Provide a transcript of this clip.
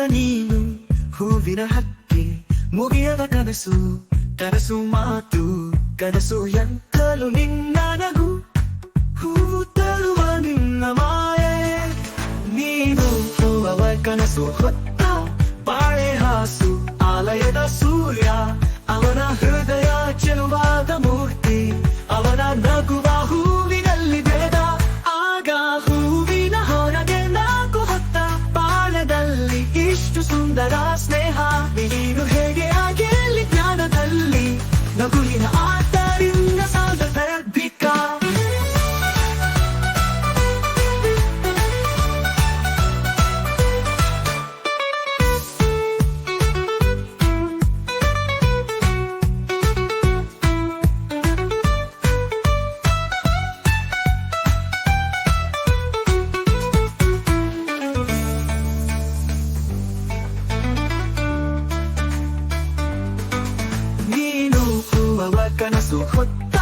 ನೀನು ಹೂವಿನ ಹಕ್ಕಿ ಮುಗಿಯದ ಕನಸು ಕನಸು ಮಾತು ಕನಸು ಎಂತಲು ನಿನ್ನ ನಗು ಹೂವು ತರುವ ನಿನ್ನ ಮಾಯೆ ನೀನು ಹೂವ ಕನಸು ಹೊತ್ತ ಬಾಳೆ ಹಾಸು ಆಲಯದ ಸೂರ್ಯ ಅವನ ಹೃದಯ ಚೆಲುವಾದ ಮೂರ್ತಿ ಅವನ ನಗುವ ಹೂವಿನಲ್ಲಿ ಬೆಳೆದ ಆಗ ಹೂವಿನ ಹೊರಗೆ ನಾಕು ಹೊತ್ತ ಬಾಳದಲ್ಲಿ ಇಷ್ಟು ಸುಂದರ ಸ್ನೇಹ ನೀನು ಹೇಗೆ ಆಗಿರಲಿ ಜ್ಞಾನದಲ್ಲಿ ನಗುವಿನ ಆತರಿಂದ ಸಾಗದಿಕ ಕನಸು ಹೊತ್ತ